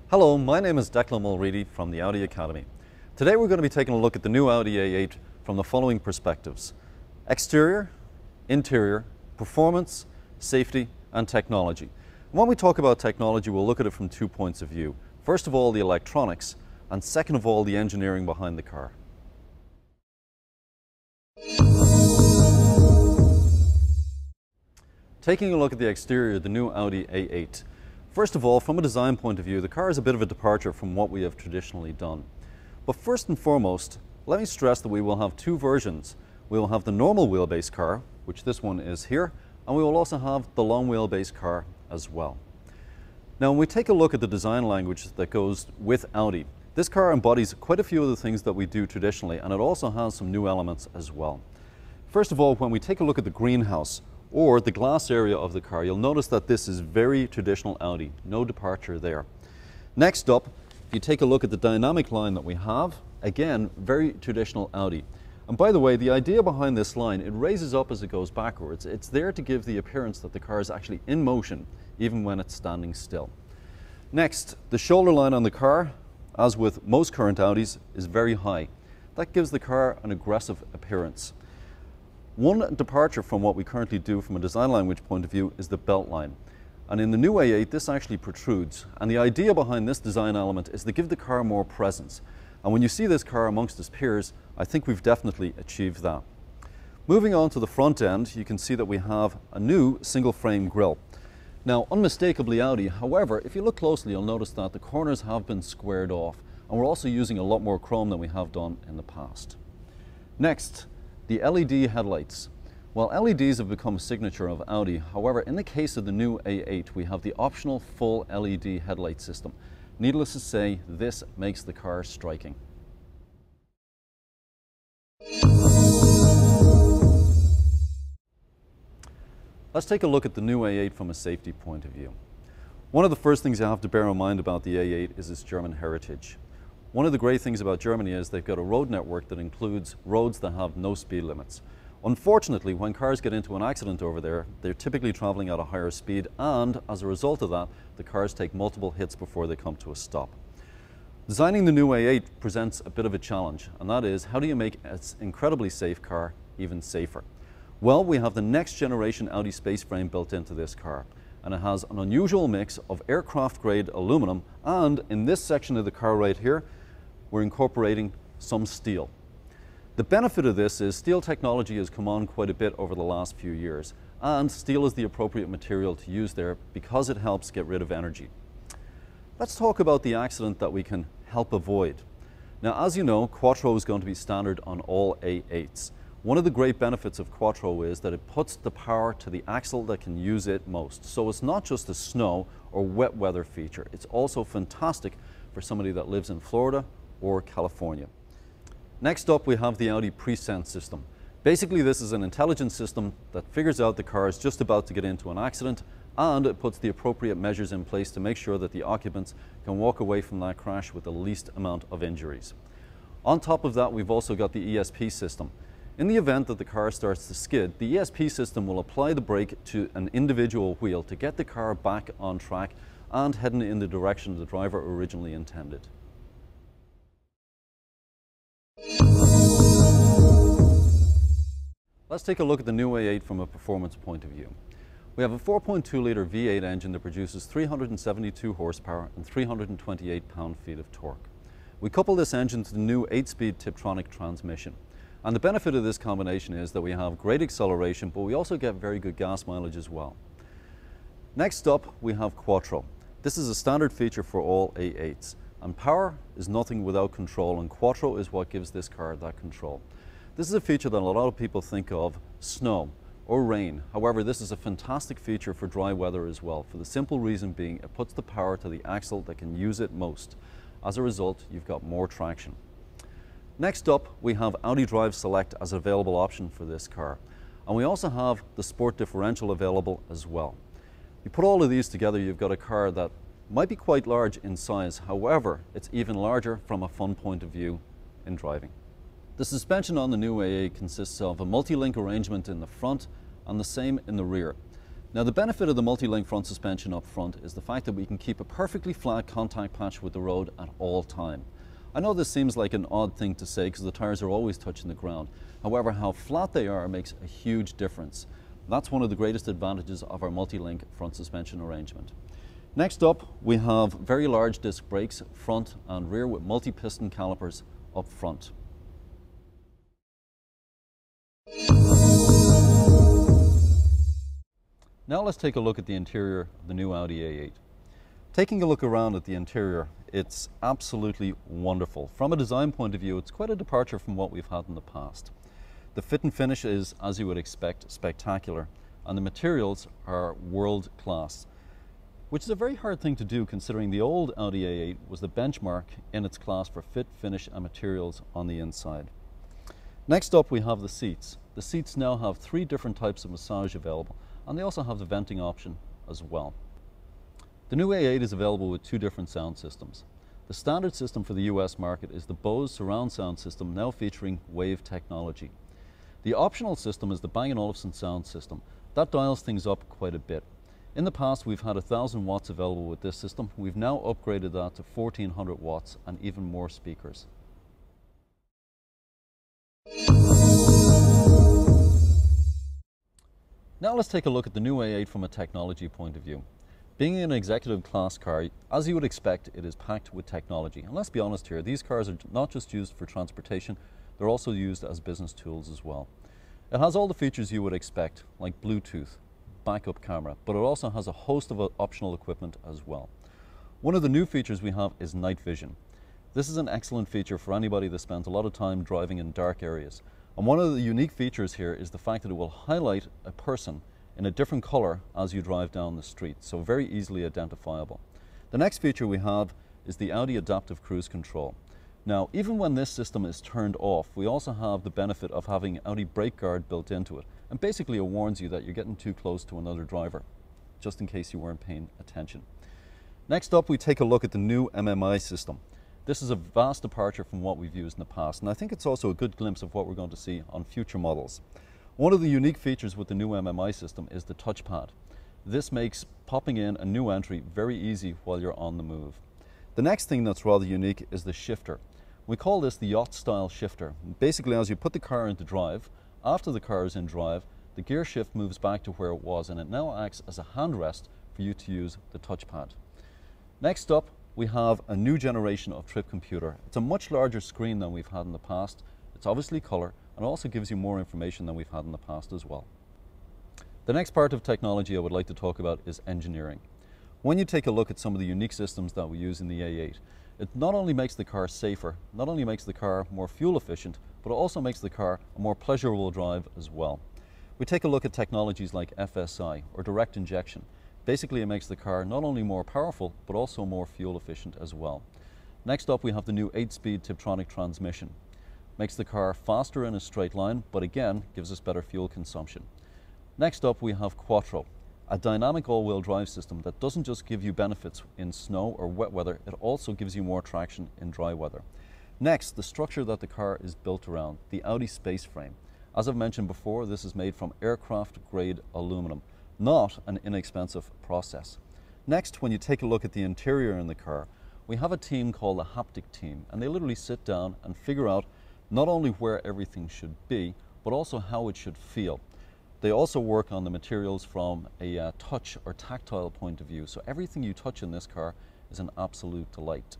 Hello, my name is Declan Mulready from the Audi Academy. Today we're going to be taking a look at the new Audi A8 from the following perspectives: exterior, interior, performance, safety and technology. And when we talk about technology, we'll look at it from 2 points of view. First of all, the electronics, and second of all, the engineering behind the car. Taking a look at the exterior of the new Audi A8. First of all, from a design point of view, the car is a bit of a departure from what we have traditionally done. But first and foremost, let me stress that we will have two versions. We will have the normal wheelbase car, which this one is here, and we will also have the long wheelbase car as well. Now, when we take a look at the design language that goes with Audi, this car embodies quite a few of the things that we do traditionally, and it also has some new elements as well. First of all, when we take a look at the greenhouse, or the glass area of the car, you'll notice that this is very traditional Audi, no departure there. Next up, if you take a look at the dynamic line that we have, again, very traditional Audi. And by the way, the idea behind this line, it raises up as it goes backwards. It's there to give the appearance that the car is actually in motion, even when it's standing still. Next, the shoulder line on the car, as with most current Audis, is very high. That gives the car an aggressive appearance. One departure from what we currently do from a design language point of view is the belt line. And in the new A8, this actually protrudes. And the idea behind this design element is to give the car more presence. And when you see this car amongst its peers, I think we've definitely achieved that. Moving on to the front end, you can see that we have a new single frame grille. Now, unmistakably Audi. However, if you look closely, you'll notice that the corners have been squared off. And we're also using a lot more chrome than we have done in the past. Next, the LED headlights. Well, LEDs have become a signature of Audi. However, in the case of the new A8, we have the optional full LED headlight system. Needless to say, this makes the car striking. Let's take a look at the new A8 from a safety point of view. One of the first things you have to bear in mind about the A8 is its German heritage. One of the great things about Germany is they've got a road network that includes roads that have no speed limits. Unfortunately, when cars get into an accident over there, they're typically traveling at a higher speed, and as a result of that, the cars take multiple hits before they come to a stop. Designing the new A8 presents a bit of a challenge, and that is, how do you make an incredibly safe car even safer? Well, we have the next generation Audi space frame built into this car, and it has an unusual mix of aircraft grade aluminum, and in this section of the car right here, we're incorporating some steel. The benefit of this is steel technology has come on quite a bit over the last few years, and steel is the appropriate material to use there because it helps get rid of energy. Let's talk about the accident that we can help avoid. Now, as you know, Quattro is going to be standard on all A8s. One of the great benefits of Quattro is that it puts the power to the axle that can use it most. So it's not just a snow or wet weather feature, it's also fantastic for somebody that lives in Florida or California. Next up, we have the Audi Presense system. Basically, this is an intelligent system that figures out the car is just about to get into an accident, and it puts the appropriate measures in place to make sure that the occupants can walk away from that crash with the least amount of injuries. On top of that, we've also got the ESP system. In the event that the car starts to skid, the ESP system will apply the brake to an individual wheel to get the car back on track and heading in the direction the driver originally intended. Let's take a look at the new A8 from a performance point of view. We have a 4.2 litre V8 engine that produces 372 horsepower and 328 pound-feet of torque. We couple this engine to the new 8-speed Tiptronic transmission. And the benefit of this combination is that we have great acceleration, but we also get very good gas mileage as well. Next up, we have Quattro. This is a standard feature for all A8s. And power is nothing without control, and Quattro is what gives this car that control. This is a feature that a lot of people think of snow or rain. However, this is a fantastic feature for dry weather as well, for the simple reason being it puts the power to the axle that can use it most. As a result, you've got more traction. Next up, we have Audi Drive Select as an available option for this car. And we also have the Sport Differential available as well. You put all of these together, you've got a car that might be quite large in size. However, it's even larger from a fun point of view in driving. The suspension on the new A8 consists of a multi-link arrangement in the front and the same in the rear. Now the benefit of the multi-link front suspension up front is the fact that we can keep a perfectly flat contact patch with the road at all time. I know this seems like an odd thing to say because the tyres are always touching the ground. However, how flat they are makes a huge difference. That's one of the greatest advantages of our multi-link front suspension arrangement. Next up, we have very large disc brakes, front and rear, with multi-piston calipers up front. Now let's take a look at the interior of the new Audi A8. Taking a look around at the interior, it's absolutely wonderful. From a design point of view, it's quite a departure from what we've had in the past. The fit and finish is, as you would expect, spectacular, and the materials are world class, which is a very hard thing to do considering the old Audi A8 was the benchmark in its class for fit, finish and materials on the inside. Next up, we have the seats. The seats now have 3 different types of massage available, and they also have the venting option as well. The new A8 is available with 2 different sound systems. The standard system for the US market is the Bose surround sound system, now featuring Wave technology. The optional system is the Bang & Olufsen sound system. That dials things up quite a bit. In the past, we've had 1,000 watts available with this system. We've now upgraded that to 1,400 watts and even more speakers. Now let's take a look at the new A8 from a technology point of view. Being an executive class car, as you would expect, it is packed with technology. And let's be honest here, these cars are not just used for transportation, they're also used as business tools as well. It has all the features you would expect, like Bluetooth, backup camera, but it also has a host of optional equipment as well. One of the new features we have is night vision. This is an excellent feature for anybody that spends a lot of time driving in dark areas. And one of the unique features here is the fact that it will highlight a person in a different color as you drive down the street, so very easily identifiable. The next feature we have is the Audi Adaptive Cruise Control. Now, even when this system is turned off, we also have the benefit of having Audi Brake Guard built into it. And basically it warns you that you're getting too close to another driver, just in case you weren't paying attention. Next up, we take a look at the new MMI system. This is a vast departure from what we've used in the past, and I think it's also a good glimpse of what we're going to see on future models. One of the unique features with the new MMI system is the touchpad. This makes popping in a new entry very easy while you're on the move. The next thing that's rather unique is the shifter. We call this the yacht style shifter. Basically, as you put the car into drive, after the car is in drive, the gear shift moves back to where it was, and it now acts as a handrest for you to use the touchpad. Next up, we have a new generation of trip computer. It's a much larger screen than we've had in the past. It's obviously color, and it also gives you more information than we've had in the past as well. The next part of technology I would like to talk about is engineering. When you take a look at some of the unique systems that we use in the A8, it not only makes the car safer, not only makes the car more fuel efficient, but it also makes the car a more pleasurable drive as well. We take a look at technologies like FSI or direct injection. Basically, it makes the car not only more powerful, but also more fuel efficient as well. Next up, we have the new 8-speed Tiptronic transmission. Makes the car faster in a straight line, but again, gives us better fuel consumption. Next up, we have Quattro, a dynamic all-wheel drive system that doesn't just give you benefits in snow or wet weather, it also gives you more traction in dry weather. Next, the structure that the car is built around, the Audi space frame. As I've mentioned before, this is made from aircraft-grade aluminum, not an inexpensive process. Next, when you take a look at the interior in the car, we have a team called the Haptic team, and they literally sit down and figure out not only where everything should be, but also how it should feel. They also work on the materials from a touch or tactile point of view, so everything you touch in this car is an absolute delight.